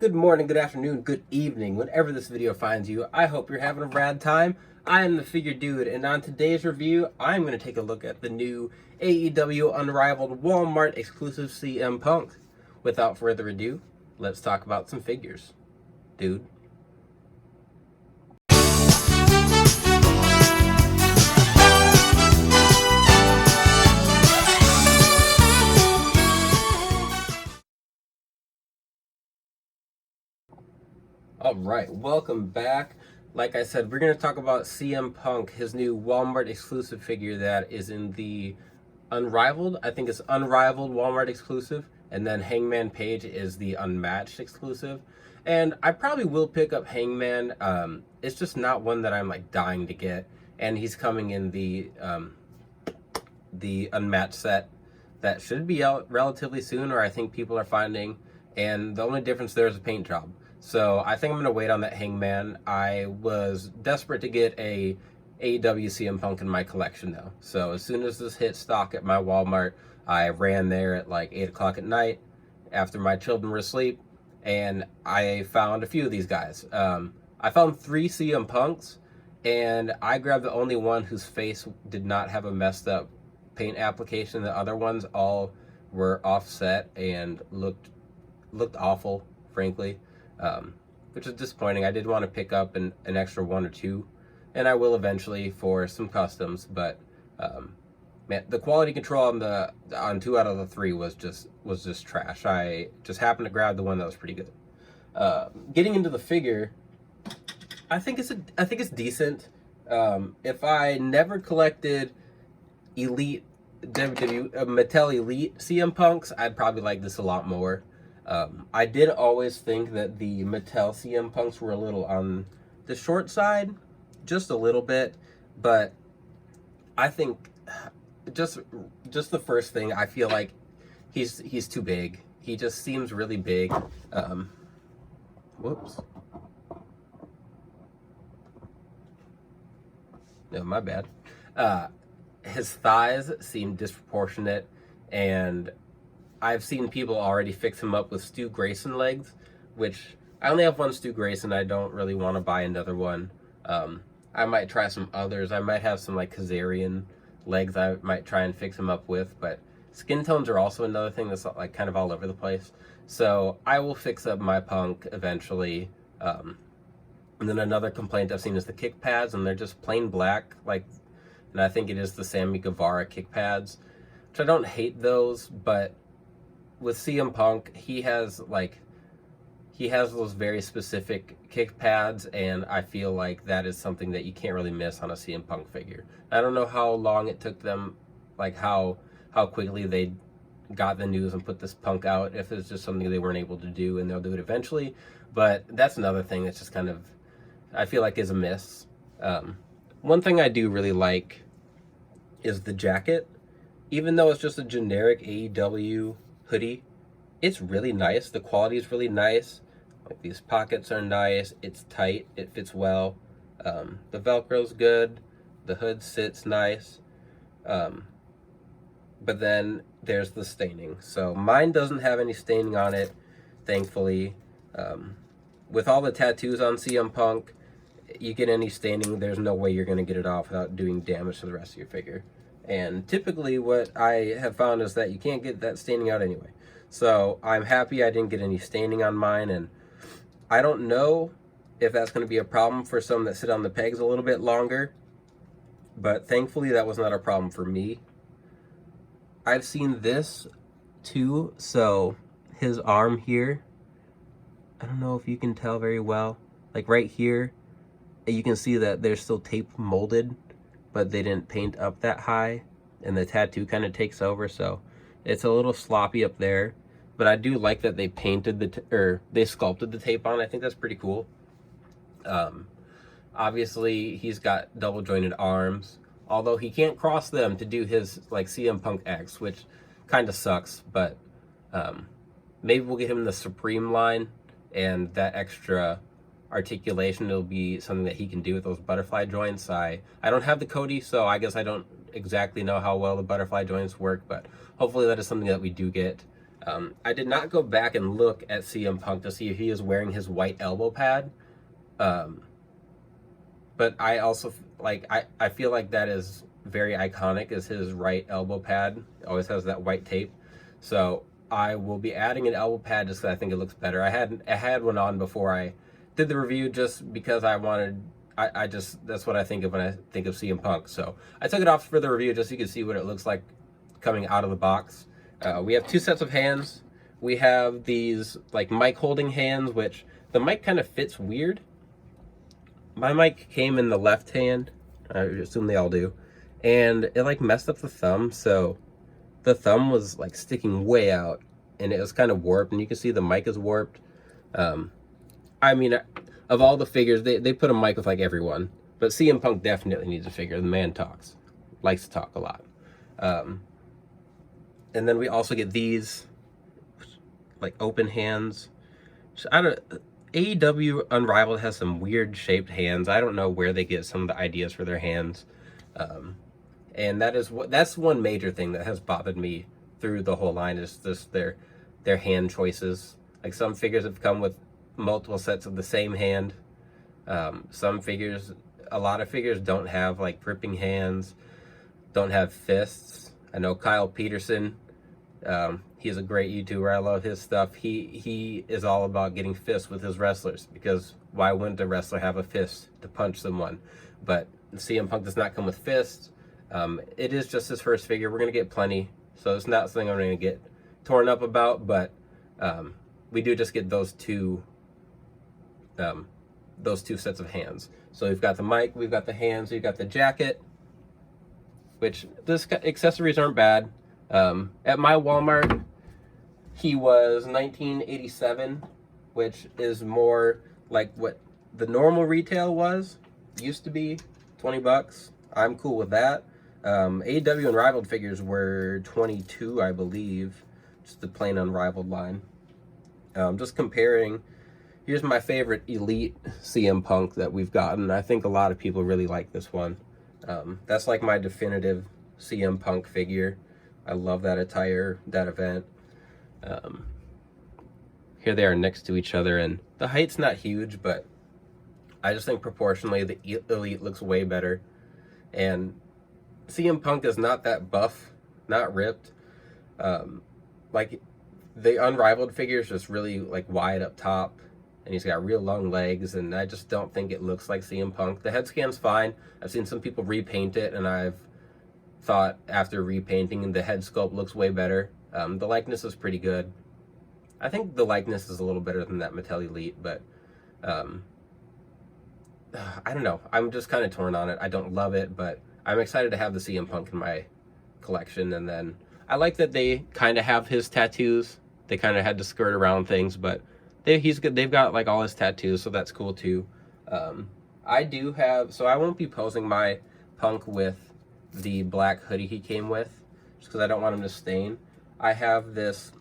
Good morning, good afternoon, good evening, whenever this video finds you. I hope you're having a rad time. I am the Figure Dude, and on today's review, I'm going to take a look at the new AEW Unrivaled Walmart exclusive CM Punk. Without further ado, let's talk about some figures. Dude. Alright, welcome back. Like I said, we're going to talk about CM Punk, his new Walmart exclusive figure that is in the Unrivaled. I think it's Unrivaled Walmart exclusive. And then Hangman Page is the Unmatched exclusive. And I probably will pick up Hangman. It's just not one that I'm like dying to get. And he's coming in the Unmatched set that should be out relatively soon, or I think people are finding. And the only difference there is a paint job. So I think I'm going to wait on that Hangman. I was desperate to get a AEW CM Punk in my collection though. So as soon as this hit stock at my Walmart, I ran there at like 8 o'clock at night after my children were asleep, and I found a few of these guys. I found 3 CM Punks, and I grabbed the only one whose face did not have a messed up paint application. The other ones all were offset and looked awful, frankly. Which is disappointing. I did want to pick up an extra 1 or 2, and I will eventually for some customs, but man, the quality control on 2 out of the 3 was just trash. I just happened to grab the one that was pretty good. Getting into the figure, I think it's decent. If I never collected Elite Mattel Elite CM Punks, I'd probably like this a lot more. I did always think that the Mattel CM Punks were a little on the short side, just a little bit, but I think just the first thing, I feel like he's too big. He just seems really big. Whoops. No, my bad. His thighs seem disproportionate, and I've seen people already fix him up with Stu Grayson legs, which I only have one Stu Grayson. I don't really want to buy another one. I might try some others. I might have some like Kazarian legs I might try and fix him up with, but skin tones are also another thing that's like kind of all over the place. So I will fix up my Punk eventually. And then another complaint I've seen is the kick pads, and they're just plain black, like, and I think it is the Sammy Guevara kick pads, which I don't hate those, but with CM Punk, he has those very specific kick pads, and I feel like that is something that you can't really miss on a CM Punk figure. I don't know how long it took them, like how quickly they got the news and put this Punk out, if it's just something they weren't able to do, and they'll do it eventually. But that's another thing that's just kind of, I feel like, is a miss. One thing I do really like is the jacket. Even though it's just a generic AEW hoodie, it's really nice. The quality is really nice. Like, these pockets are nice. It's tight. It fits well. The Velcro's good. The hood sits nice. But then there's the staining. So mine doesn't have any staining on it, thankfully. With all the tattoos on CM Punk, you get any staining, there's no way you're going to get it off without doing damage to the rest of your figure. And typically what I have found is that you can't get that staining out anyway. So I'm happy I didn't get any staining on mine, and I don't know if that's going to be a problem for some that sit on the pegs a little bit longer, but thankfully that was not a problem for me. I've seen this too, so his arm here, I don't know if you can tell very well, like right here, you can see that there's still tape molded, but they didn't paint up that high, and the tattoo kind of takes over, so it's a little sloppy up there. But I do like that they painted they sculpted the tape on. I think that's pretty cool. Obviously he's got double jointed arms, although he can't cross them to do his like CM Punk X, which kind of sucks. But maybe we'll get him the Supreme line, and that extra articulation will be something that he can do with those butterfly joints. I don't have the Cody, so I guess I don't exactly know how well the butterfly joints work, but hopefully that is something that we do get. I did not go back and look at CM Punk to see if he is wearing his white elbow pad. But I also, like, I feel like that is very iconic, is his right elbow pad. It always has that white tape. So I will be adding an elbow pad just because I think it looks better. I had one on before I did the review just because I wanted, I just, that's what I think of when I think of CM Punk. So I took it off for the review just so you can see what it looks like coming out of the box. We have two sets of hands. We have these like mic holding hands, which the mic kind of fits weird. My mic came in the left hand, I assume they all do, and it like messed up the thumb, so the thumb was like sticking way out, and it was kind of warped, and you can see the mic is warped. I mean, of all the figures, they put a mic with like everyone, but CM Punk definitely needs a figure. The man talks, likes to talk a lot. And then we also get these like open hands. So I don't. AEW Unrivaled has some weird shaped hands. I don't know where they get some of the ideas for their hands. And that's one major thing that has bothered me through the whole line, is just their hand choices. Like, some figures have come with multiple sets of the same hand. Some figures, a lot of figures don't have like gripping hands, don't have fists. I know Kyle Peterson, he's a great YouTuber. I love his stuff. He is all about getting fists with his wrestlers, because why wouldn't a wrestler have a fist to punch someone? But CM Punk does not come with fists. It is just his first figure. We're going to get plenty, so it's not something I'm going to get torn up about, but we do just get those two sets of hands. So we've got the mic, we've got the hands, we've got the jacket, which this accessories aren't bad. At my Walmart, he was $19.87, which is more like what the normal retail used to be, $20. I'm cool with that. AEW Unrivaled figures were $22, I believe, just the plain Unrivaled line. Just comparing, here's my favorite Elite CM Punk that we've gotten. I think a lot of people really like this one. That's like my definitive CM Punk figure. I love that attire, that event. Here they are next to each other, and the height's not huge, but I just think proportionally the Elite looks way better. And CM Punk is not that buff, not ripped. Like, the Unrivaled figure is just really like wide up top, and he's got real long legs, and I just don't think it looks like CM Punk. The head scan's fine. I've seen some people repaint it, and I've thought after repainting the head sculpt looks way better. The likeness is pretty good. I think the likeness is a little better than that Mattel Elite, but I don't know. I'm just kind of torn on it. I don't love it, but I'm excited to have the CM Punk in my collection. And then I like that they kind of have his tattoos. They kind of had to skirt around things, but he's good. They've got like all his tattoos, so that's cool too. I do have, so I won't be posing my Punk with the black hoodie he came with, just because I don't want him to stain. I have this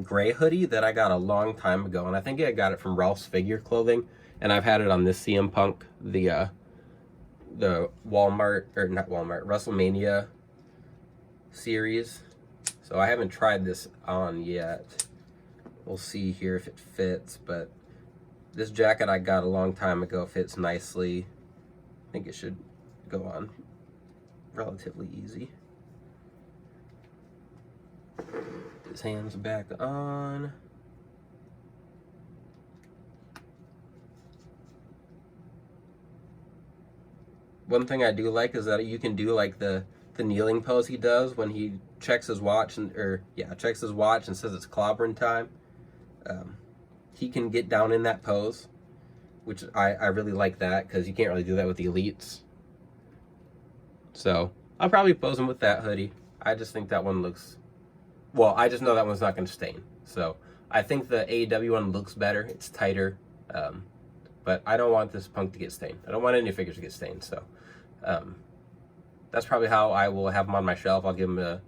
gray hoodie that I got a long time ago, and I think I got it from Ralph's Figure Clothing, and I've had it on this CM Punk, the Walmart, or not Walmart, WrestleMania series. So I haven't tried this on yet. We'll see here if it fits, but this jacket I got a long time ago fits nicely. I think it should go on relatively easy. His hands back on. One thing I do like is that you can do like the kneeling pose he does when he checks his watch, checks his watch and says it's clobbering time. He can get down in that pose, which I really like that, because you can't really do that with the Elites. So I'll probably pose him with that hoodie. I just think that one looks, well, I just know that one's not going to stain. So I think the AEW one looks better. It's tighter. But I don't want this Punk to get stained. I don't want any figures to get stained. So that's probably how I will have him on my shelf. I'll give him a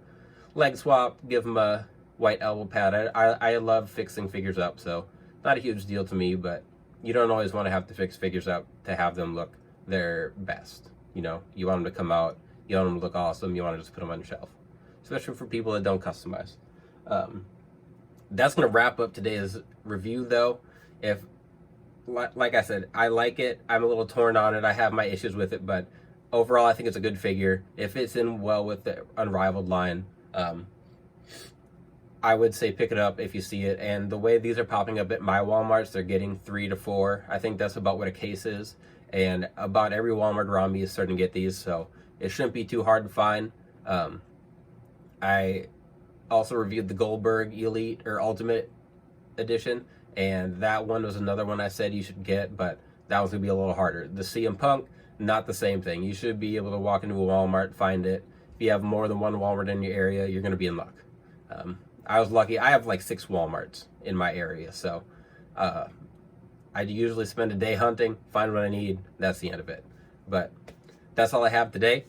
leg swap, give him a white elbow pad. I love fixing figures up, so not a huge deal to me, but you don't always want to have to fix figures up to have them look their best. You know, you want them to come out, you want them to look awesome, you want to just put them on your shelf, especially for people that don't customize. that's going to wrap up today's review, though. If, like I said, I like it. I'm a little torn on it. I have my issues with it, but overall, I think it's a good figure. It fits in well with the Unrivaled line. I would say pick it up if you see it. And the way these are popping up at my Walmarts, they're getting 3 to 4. I think that's about what a case is. And about every Walmart around me is starting to get these, so it shouldn't be too hard to find. I also reviewed the Goldberg Elite or Ultimate Edition, and that one was another one I said you should get, but that one's going to be a little harder. The CM Punk, not the same thing. You should be able to walk into a Walmart, find it. If you have more than one Walmart in your area, you're going to be in luck. I was lucky. I have like 6 Walmarts in my area, so I usually spend a day hunting, find what I need. That's the end of it. But that's all I have today.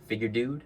Figure Dude